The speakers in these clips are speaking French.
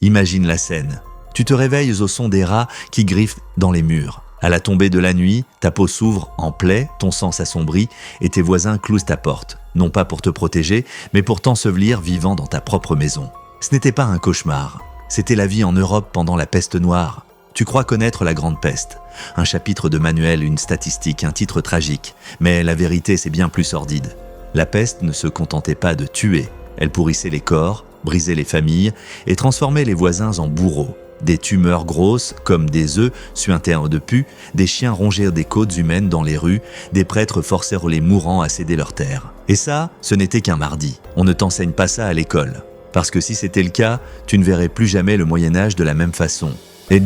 Imagine la scène. Tu te réveilles au son des rats qui griffent dans les murs. À la tombée de la nuit, ta peau s'ouvre en plaie, ton sang s'assombrit et tes voisins clouent ta porte. Non pas pour te protéger, mais pour t'ensevelir vivant dans ta propre maison. Ce n'était pas un cauchemar. C'était la vie en Europe pendant la peste noire. Tu crois connaître la Grande Peste. Un chapitre de manuel, une statistique, un titre tragique. Mais la vérité, c'est bien plus sordide. La peste ne se contentait pas de tuer. Elle pourrissait les corps, brisait les familles et transformait les voisins en bourreaux. Des tumeurs grosses, comme des œufs suintaient de pus, des chiens rongèrent des côtes humaines dans les rues, des prêtres forcèrent les mourants à céder leurs terres. Et ça, ce n'était qu'un mardi. On ne t'enseigne pas ça à l'école. Parce que si c'était le cas, tu ne verrais plus jamais le Moyen-Âge de la même façon. Et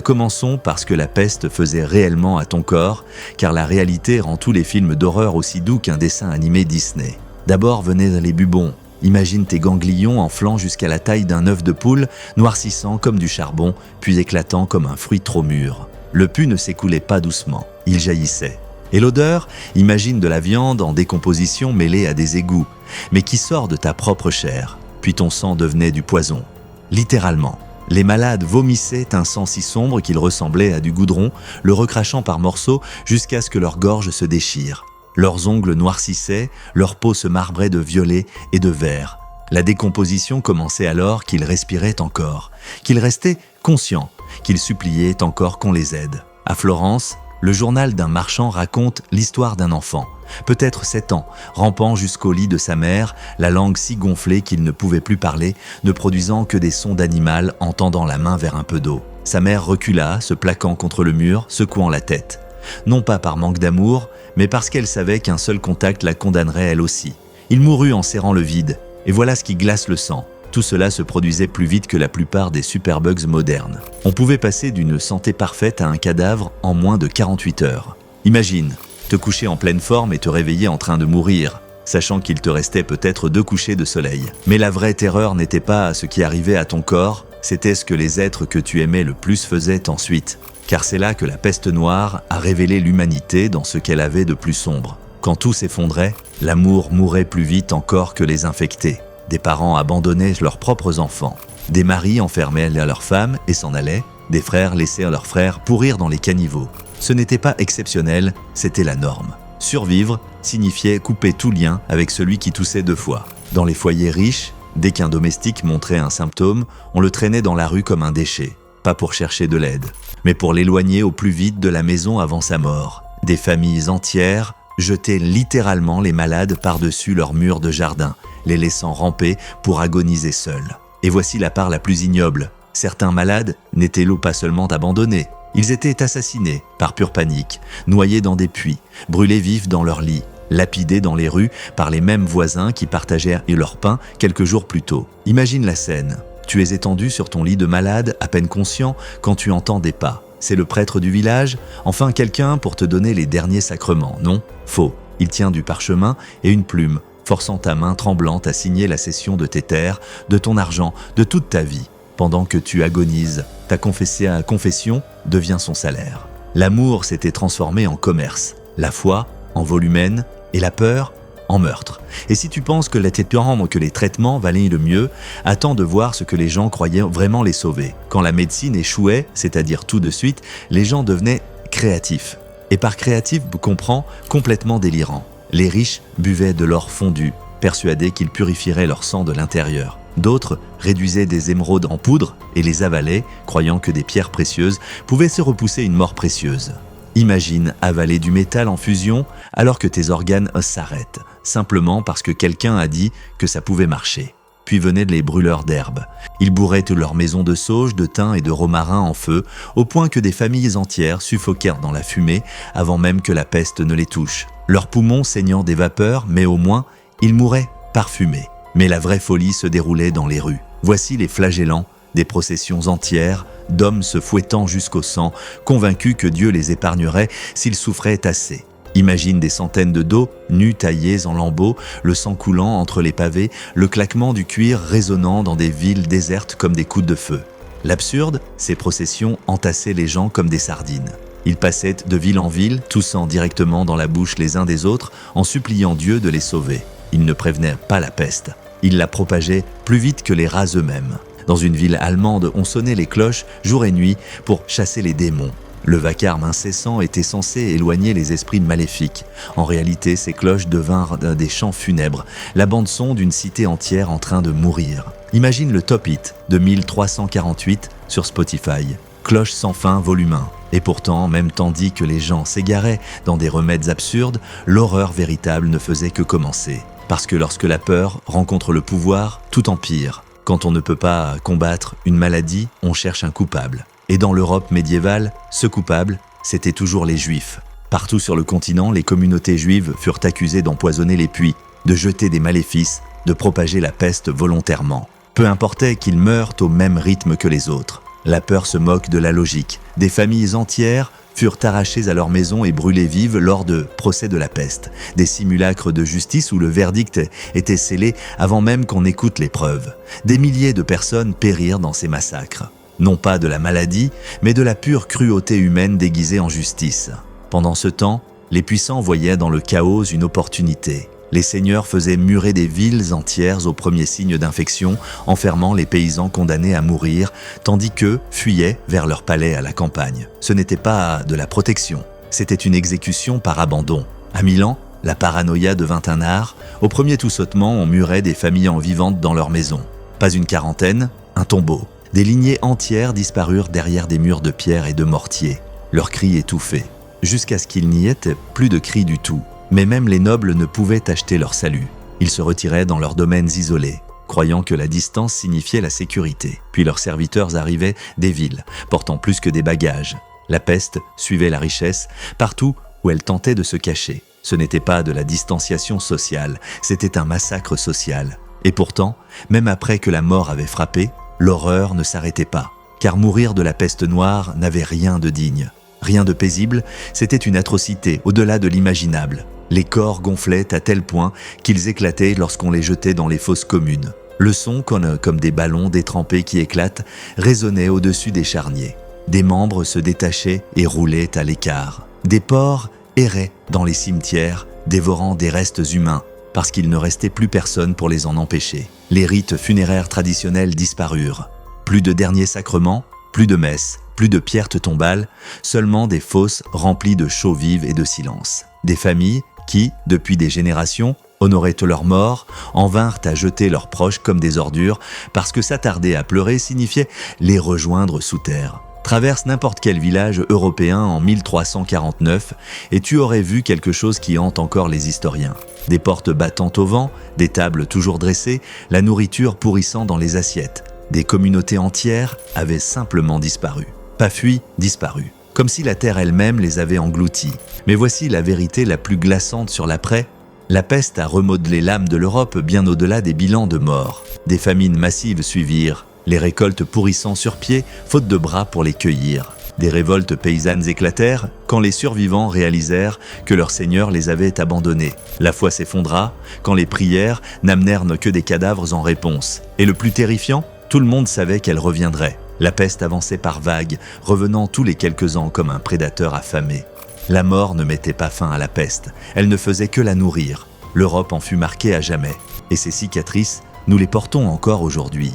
commençons par ce que la peste faisait réellement à ton corps, car la réalité rend tous les films d'horreur aussi doux qu'un dessin animé Disney. D'abord venaient les bubons. Imagine tes ganglions enflant jusqu'à la taille d'un œuf de poule, noircissant comme du charbon, puis éclatant comme un fruit trop mûr. Le pus ne s'écoulait pas doucement, il jaillissait. Et l'odeur, imagine de la viande en décomposition mêlée à des égouts, mais qui sort de ta propre chair. Puis ton sang devenait du poison. Littéralement. Les malades vomissaient un sang si sombre qu'il ressemblait à du goudron, le recrachant par morceaux jusqu'à ce que leur gorge se déchire. Leurs ongles noircissaient, leur peau se marbrait de violet et de vert. La décomposition commençait alors qu'ils respiraient encore, qu'ils restaient conscients, qu'ils suppliaient encore qu'on les aide. À Florence, le journal d'un marchand raconte l'histoire d'un enfant, peut-être 7 ans, rampant jusqu'au lit de sa mère, la langue si gonflée qu'il ne pouvait plus parler, ne produisant que des sons d'animal en tendant la main vers un peu d'eau. Sa mère recula, se plaquant contre le mur, secouant la tête. Non pas par manque d'amour, mais parce qu'elle savait qu'un seul contact la condamnerait elle aussi. Il mourut en serrant le vide, et voilà ce qui glace le sang. Tout cela se produisait plus vite que la plupart des superbugs modernes. On pouvait passer d'une santé parfaite à un cadavre en moins de 48 heures. Imagine, te coucher en pleine forme et te réveiller en train de mourir, sachant qu'il te restait peut-être 2 couchers de soleil. Mais la vraie terreur n'était pas ce qui arrivait à ton corps, c'était ce que les êtres que tu aimais le plus faisaient ensuite. Car c'est là que la peste noire a révélé l'humanité dans ce qu'elle avait de plus sombre. Quand tout s'effondrait, l'amour mourait plus vite encore que les infectés. Des parents abandonnaient leurs propres enfants. Des maris enfermaient leurs femmes et s'en allaient. Des frères laissaient leurs frères pourrir dans les caniveaux. Ce n'était pas exceptionnel, c'était la norme. Survivre signifiait couper tout lien avec celui qui toussait 2 fois. Dans les foyers riches, dès qu'un domestique montrait un symptôme, on le traînait dans la rue comme un déchet. Pas pour chercher de l'aide, mais pour l'éloigner au plus vite de la maison avant sa mort. Des familles entières jetaient littéralement les malades par-dessus leurs murs de jardin, les laissant ramper pour agoniser seuls. Et voici la part la plus ignoble. Certains malades n'étaient pas seulement abandonnés, ils étaient assassinés par pure panique, noyés dans des puits, brûlés vifs dans leur lit, lapidés dans les rues par les mêmes voisins qui partageaient leur pain quelques jours plus tôt. Imagine la scène. Tu es étendu sur ton lit de malade, à peine conscient, quand tu entends des pas. C'est le prêtre du village, enfin quelqu'un pour te donner les derniers sacrements. Non, faux. Il tient du parchemin et une plume, forçant ta main tremblante à signer la cession de tes terres, de ton argent, de toute ta vie. Pendant que tu agonises, ta confession devient son salaire. L'amour s'était transformé en commerce, la foi en volumen et la peur en meurtre. Et si tu penses que les traitements valaient le mieux, attends de voir ce que les gens croyaient vraiment les sauver. Quand la médecine échouait, c'est-à-dire tout de suite, les gens devenaient créatifs. Et par créatif, comprends complètement délirant. Les riches buvaient de l'or fondu, persuadés qu'ils purifieraient leur sang de l'intérieur. D'autres réduisaient des émeraudes en poudre et les avalaient, croyant que des pierres précieuses pouvaient se repousser une mort précieuse. Imagine avaler du métal en fusion alors que tes organes s'arrêtent, simplement parce que quelqu'un a dit que ça pouvait marcher. Puis venaient les brûleurs d'herbes. Ils bourraient toutes leurs maisons de sauge, de thym et de romarin en feu, au point que des familles entières suffoquèrent dans la fumée avant même que la peste ne les touche. Leurs poumons saignant des vapeurs, mais au moins, ils mouraient parfumés. Mais la vraie folie se déroulait dans les rues. Voici les flagellants, des processions entières, d'hommes se fouettant jusqu'au sang, convaincus que Dieu les épargnerait s'ils souffraient assez. Imagine des centaines de dos, nus taillés en lambeaux, le sang coulant entre les pavés, le claquement du cuir résonnant dans des villes désertes comme des coups de feu. L'absurde, ces processions entassaient les gens comme des sardines. Ils passaient de ville en ville, toussant directement dans la bouche les uns des autres, en suppliant Dieu de les sauver. Ils ne prévenaient pas la peste. Ils la propageaient plus vite que les rats eux-mêmes. Dans une ville allemande, on sonnait les cloches jour et nuit pour chasser les démons. Le vacarme incessant était censé éloigner les esprits maléfiques. En réalité, ces cloches devinrent des chants funèbres, la bande-son d'une cité entière en train de mourir. Imagine le top hit de 1348 sur Spotify. Cloche sans fin, volume 1. Et pourtant, même tandis que les gens s'égaraient dans des remèdes absurdes, l'horreur véritable ne faisait que commencer. Parce que lorsque la peur rencontre le pouvoir, tout empire. Quand on ne peut pas combattre une maladie, on cherche un coupable. Et dans l'Europe médiévale, ce coupable, c'était toujours les Juifs. Partout sur le continent, les communautés juives furent accusées d'empoisonner les puits, de jeter des maléfices, de propager la peste volontairement. Peu importait qu'ils meurent au même rythme que les autres. La peur se moque de la logique. Des familles entières furent arrachées à leur maison et brûlées vives lors de procès de la peste. Des simulacres de justice où le verdict était scellé avant même qu'on écoute les preuves. Des milliers de personnes périrent dans ces massacres. Non pas de la maladie, mais de la pure cruauté humaine déguisée en justice. Pendant ce temps, les puissants voyaient dans le chaos une opportunité. Les seigneurs faisaient murer des villes entières aux premiers signes d'infection, enfermant les paysans condamnés à mourir, tandis qu'eux fuyaient vers leur palais à la campagne. Ce n'était pas de la protection, c'était une exécution par abandon. À Milan, la paranoïa devint un art. Au premier tout sautement, on murait des familles en vivantes dans leur maison. Pas une quarantaine, un tombeau. Des lignées entières disparurent derrière des murs de pierre et de mortier, leurs cris étouffés, jusqu'à ce qu'il n'y ait plus de cris du tout. Mais même les nobles ne pouvaient acheter leur salut. Ils se retiraient dans leurs domaines isolés, croyant que la distance signifiait la sécurité. Puis leurs serviteurs arrivaient des villes, portant plus que des bagages. La peste suivait la richesse partout où elle tentait de se cacher. Ce n'était pas de la distanciation sociale, c'était un massacre social. Et pourtant, même après que la mort avait frappé, l'horreur ne s'arrêtait pas, car mourir de la peste noire n'avait rien de digne. Rien de paisible, c'était une atrocité au-delà de l'imaginable. Les corps gonflaient à tel point qu'ils éclataient lorsqu'on les jetait dans les fosses communes. Le son, comme des ballons détrempés qui éclatent, résonnait au-dessus des charniers. Des membres se détachaient et roulaient à l'écart. Des porcs erraient dans les cimetières, dévorant des restes humains, parce qu'il ne restait plus personne pour les en empêcher. Les rites funéraires traditionnels disparurent. Plus de derniers sacrements, plus de messes, plus de pierres tombales, seulement des fosses remplies de chaux vives et de silence. Des familles qui, depuis des générations, honoraient leurs morts, en vinrent à jeter leurs proches comme des ordures, parce que s'attarder à pleurer signifiait les rejoindre sous terre. Traverse n'importe quel village européen en 1349 et tu aurais vu quelque chose qui hante encore les historiens. Des portes battant au vent, des tables toujours dressées, la nourriture pourrissant dans les assiettes. Des communautés entières avaient simplement disparu. Pas fui, disparu. Comme si la terre elle-même les avait engloutis. Mais voici la vérité la plus glaçante sur l'après. La peste a remodelé l'âme de l'Europe bien au-delà des bilans de morts. Des famines massives suivirent, les récoltes pourrissant sur pied, faute de bras pour les cueillir. Des révoltes paysannes éclatèrent quand les survivants réalisèrent que leurs seigneurs les avaient abandonnés. La foi s'effondra quand les prières n'amenèrent que des cadavres en réponse. Et le plus terrifiant, tout le monde savait qu'elle reviendrait. La peste avançait par vagues, revenant tous les quelques ans comme un prédateur affamé. La mort ne mettait pas fin à la peste, elle ne faisait que la nourrir. L'Europe en fut marquée à jamais, et ses cicatrices, nous les portons encore aujourd'hui.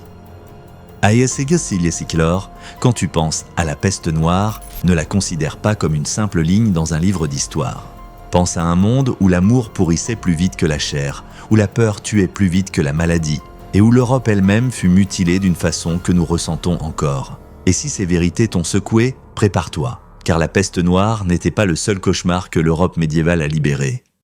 Quand tu penses à la peste noire, ne la considère pas comme une simple ligne dans un livre d'histoire. Pense à un monde où l'amour pourrissait plus vite que la chair, où la peur tuait plus vite que la maladie, et où l'Europe elle-même fut mutilée d'une façon que nous ressentons encore. Et si ces vérités t'ont secoué, prépare-toi, car la peste noire n'était pas le seul cauchemar que l'Europe médiévale a libéré.